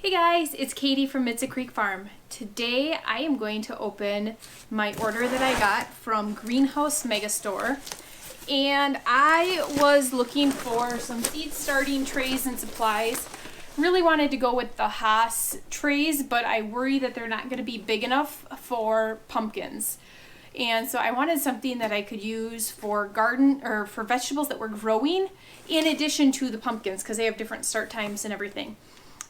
Hey guys, it's Katie from Mitza Creek Farm. Today I am going to open my order that I got from Greenhouse Megastore. And I was looking for some seed starting trays and supplies. Really wanted to go with the Haas trays, but I worry that they're not going to be big enough for pumpkins. And so I wanted something that I could use for garden or for vegetables that were growing in addition to the pumpkins because they have different start times and everything.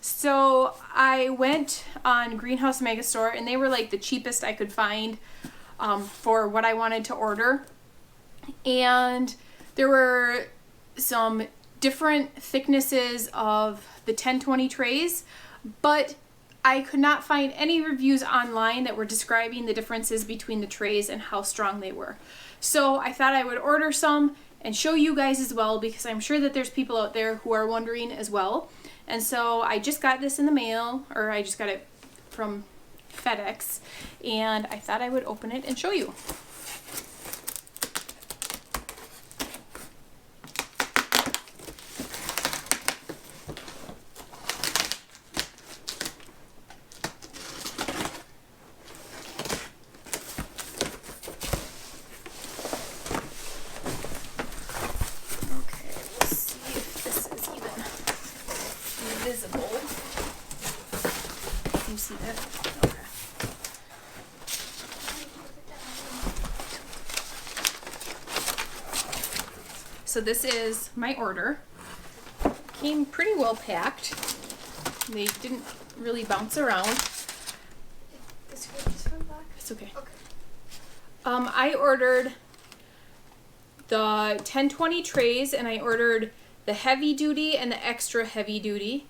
So I went on Greenhouse Megastore and they were like the cheapest I could find for what I wanted to order. And there were some different thicknesses of the 1020 trays, but I could not find any reviews online that were describing the differences between the trays and how strong they were. So I thought I would order some and show you guys as well, because I'm sure that there's people out there who are wondering as well. And so I just got this in the mail, or I just got it from FedEx, and I thought I would open it and show you. Visible. Can you see that? Okay. So this is my order. Came pretty well packed. They didn't really bounce around. This one back? It's okay. Okay. I ordered the 1020 trays, and I ordered the heavy duty and the extra heavy duty.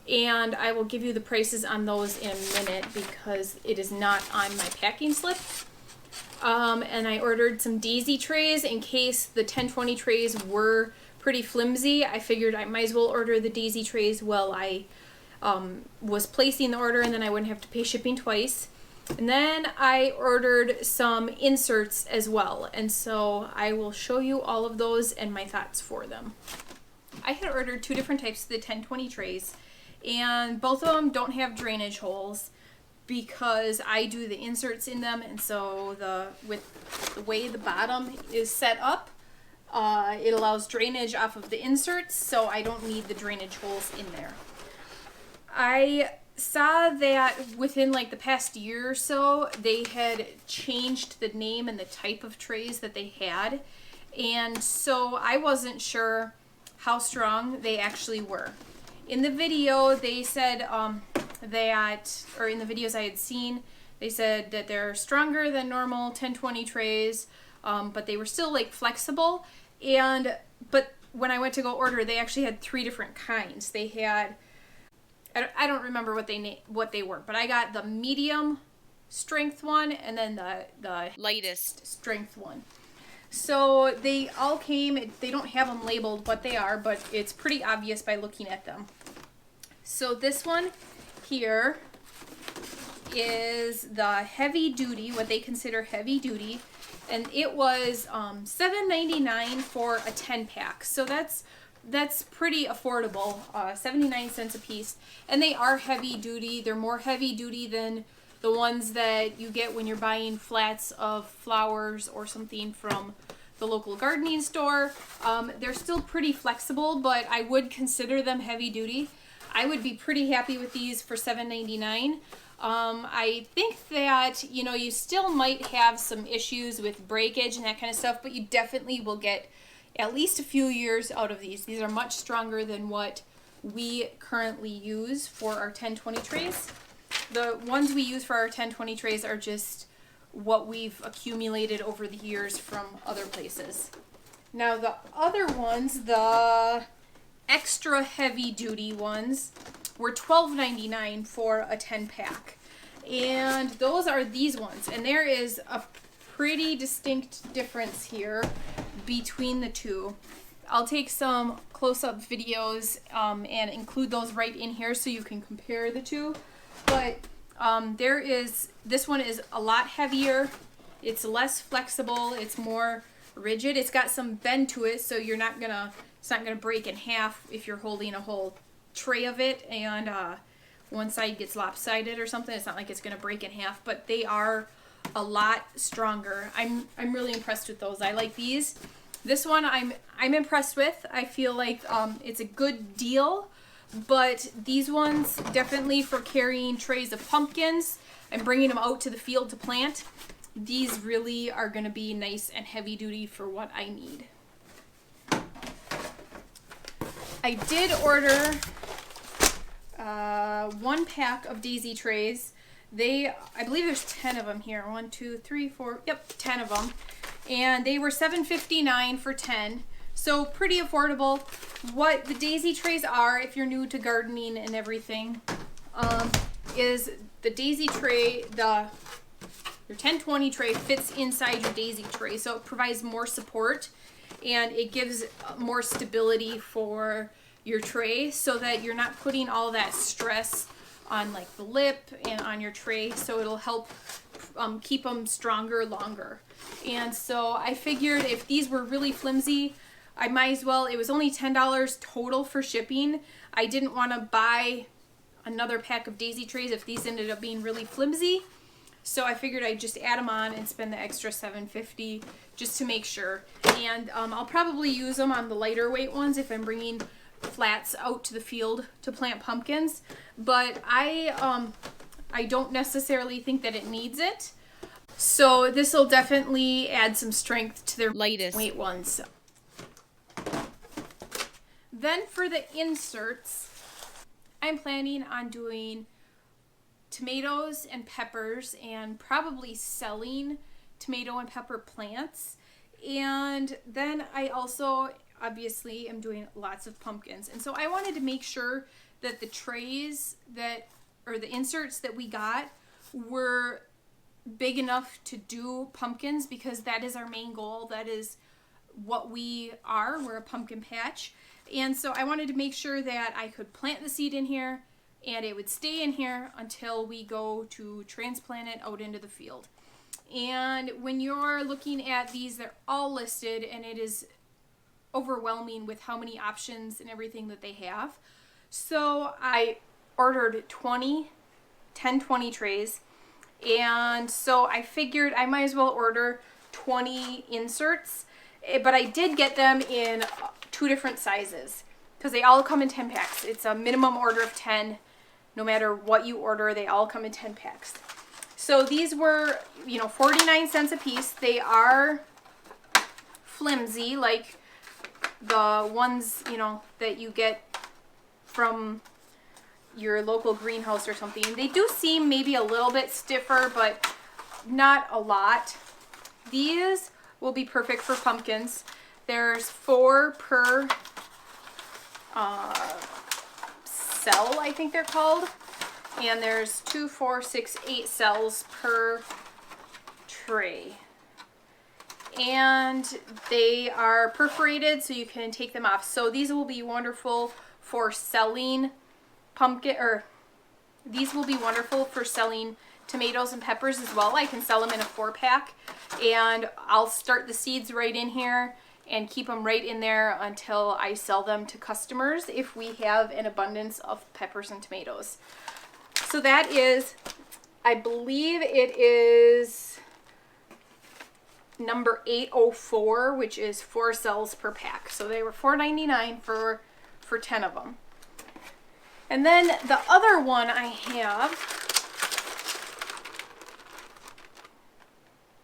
And I will give you the prices on those in a minute because it is not on my packing slip. And I ordered some daisy trays in case the 1020 trays were pretty flimsy. I figured I might as well order the daisy trays while I was placing the order, and then I wouldn't have to pay shipping twice. And then I ordered some inserts as well. And so I will show you all of those and my thoughts for them. I had ordered two different types of the 1020 trays. And both of them don't have drainage holes because I do the inserts in them, and so with the way the bottom is set up, it allows drainage off of the inserts, so I don't need the drainage holes in there. I saw that within like the past year or so, they had changed the name and the type of trays that they had, and so I wasn't sure how strong they actually were. In the video, they said or in the videos I had seen, they said that they're stronger than normal 1020 trays, but they were still like flexible. But when I went to go order, they actually had three different kinds. They had, I don't remember what they were, but I got the medium strength one and then the lightest strength one. So they all came, they don't have them labeled what they are, but it's pretty obvious by looking at them. So this one here is the heavy duty, what they consider heavy duty, and it was $7.99 for a 10-pack. So that's pretty affordable, 79 cents a piece. And they are heavy duty. They're more heavy duty than the ones that you get when you're buying flats of flowers or something from the local gardening store. They're still pretty flexible, but I would consider them heavy duty. I would be pretty happy with these for $7.99. I think that, you still might have some issues with breakage and that kind of stuff, but you definitely will get at least a few years out of these. These are much stronger than what we currently use for our 1020 trays. The ones we use for our 1020 trays are just what we've accumulated over the years from other places. Now the other ones, the extra heavy duty ones, were $12.99 for a 10-pack. And those are these ones. And there is a pretty distinct difference here between the two. I'll take some close-up videos and include those right in here so you can compare the two. But this one is a lot heavier, it's less flexible, it's more rigid, it's got some bend to it, so it's not gonna break in half if you're holding a whole tray of it. And one side gets lopsided or something. It's not like it's going to break in half, but they are a lot stronger. I'm really impressed with those. I like these. This one I'm impressed with. I feel like it's a good deal, but these ones definitely for carrying trays of pumpkins and bringing them out to the field to plant. These really are going to be nice and heavy duty for what I need. I did order 1 pack of daisy trays. I believe there's 10 of them here. 1, 2, 3, 4. Yep, 10 of them. And they were $7.59 for 10. So pretty affordable. What the daisy trays are, if you're new to gardening and everything, is the daisy tray, your 1020 tray fits inside your daisy tray. So it provides more support and it gives more stability for your tray so that you're not putting all that stress on like the lip and on your tray. So it'll help keep them stronger longer. And so I figured if these were really flimsy, I might as well, it was only $10 total for shipping. I didn't want to buy another pack of daisy trays if these ended up being really flimsy. So I figured I'd just add them on and spend the extra $7.50 just to make sure. And I'll probably use them on the lighter weight ones if I'm bringing flats out to the field to plant pumpkins. But I don't necessarily think that it needs it. So this will definitely add some strength to their lightest weight ones. Then for the inserts, I'm planning on doing tomatoes and peppers and probably selling tomato and pepper plants. And then I also obviously am doing lots of pumpkins. And so I wanted to make sure that the trays or the inserts that we got were big enough to do pumpkins, because that is our main goal. That is what we are. We're a pumpkin patch. And so I wanted to make sure that I could plant the seed in here and it would stay in here until we go to transplant it out into the field. And when you're looking at these, they're all listed and it is overwhelming with how many options and everything that they have. So I ordered 10-20 trays. And so I figured I might as well order 20 inserts, but I did get them in 2 different sizes because they all come in 10 packs. It's a minimum order of 10. No matter what you order, they all come in 10 packs. So these were, 49 cents a piece. They are flimsy, like the ones, that you get from your local greenhouse or something. They do seem maybe a little bit stiffer, but not a lot. These will be perfect for pumpkins. There's 4 per cell, I think they're called. And there's 2, 4, 6, 8 cells per tray. And they are perforated so you can take them off. So these will be wonderful for selling these will be wonderful for selling tomatoes and peppers as well. I can sell them in a 4-pack, and I'll start the seeds right in here and keep them right in there until I sell them to customers if we have an abundance of peppers and tomatoes. So that is, I believe it is number 804, which is 4 cells per pack. So they were $4.99 for 10 of them. And then the other one I have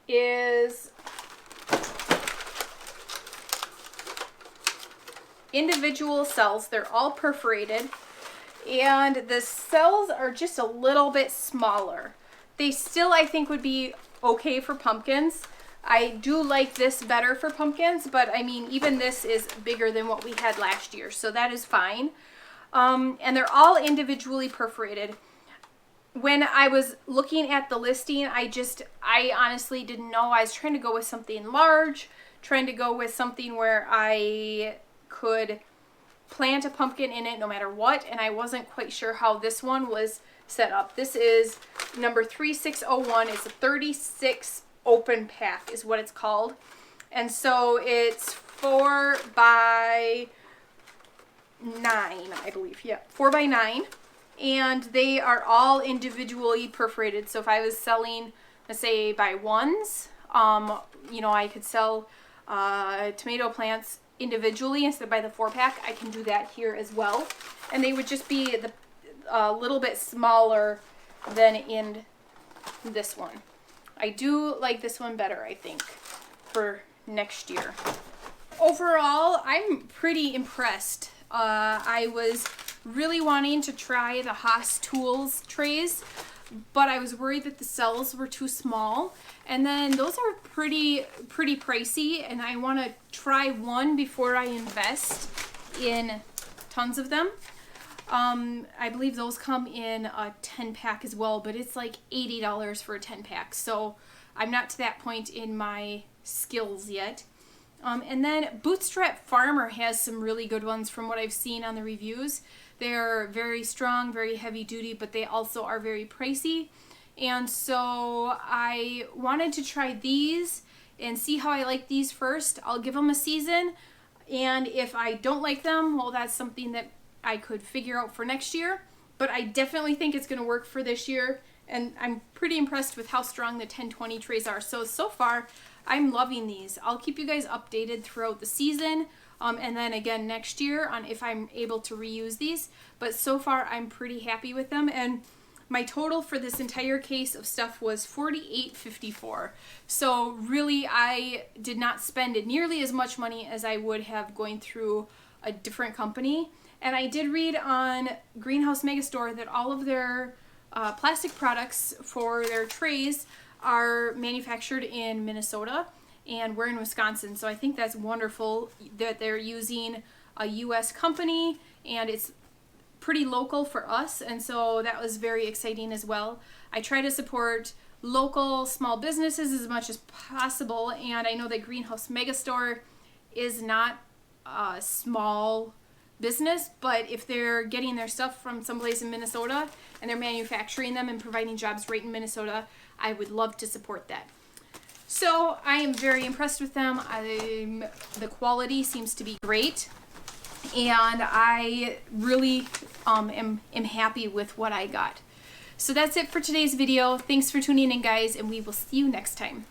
is individual cells. They're all perforated, and the cells are just a little bit smaller. They still, I think, would be okay for pumpkins. I do like this better for pumpkins, but I mean, even this is bigger than what we had last year, so that is fine. And they're all individually perforated. When I was looking at the listing, I honestly didn't know. I was trying to go with something large, trying to go with something where I could plant a pumpkin in it no matter what, and I wasn't quite sure how this one was set up. This is number 3601. It's a 36 open pack is what it's called. And so it's 4 by 9, I believe. Yeah, 4 by 9. and they are all individually perforated. So if I was selling, let's say by ones, you know, I could sell tomato plants individually instead of by the 4-pack. I can do that here as well, and they would just be a little bit smaller than in this one. I do like this one better, I think, for next year. Overall, I'm pretty impressed. I was really wanting to try the Haas Tools trays, but I was worried that the cells were too small. And then those are pretty pricey, and I want to try one before I invest in tons of them. I believe those come in a 10-pack as well, but it's like $80 for a 10-pack. So I'm not to that point in my skills yet. And then Bootstrap Farmer has some really good ones from what I've seen on the reviews. They're very strong, very heavy duty, but they also are very pricey. And so I wanted to try these and see how I like these first. I'll give them a season, and if I don't like them, well, that's something that I could figure out for next year. But I definitely think it's going to work for this year, and I'm pretty impressed with how strong the 1020 trays are. So far, I'm loving these. I'll keep you guys updated throughout the season, and then again next year on if I'm able to reuse these. But so far, I'm pretty happy with them, and my total for this entire case of stuff was $48.54. So really, I did not spend nearly as much money as I would have going through a different company. And I did read on Greenhouse Megastore that all of their plastic products for their trays are manufactured in Minnesota, and we're in Wisconsin. So I think that's wonderful that they're using a U.S. company, and it's pretty local for us, and so that was very exciting as well. I try to support local small businesses as much as possible, and I know that Greenhouse Megastore is not a small business, but if they're getting their stuff from someplace in Minnesota and they're manufacturing them and providing jobs right in Minnesota, I would love to support that. So I am very impressed with them. The quality seems to be great, and I really am happy with what I got. So that's it for today's video. Thanks for tuning in, guys, and we will see you next time.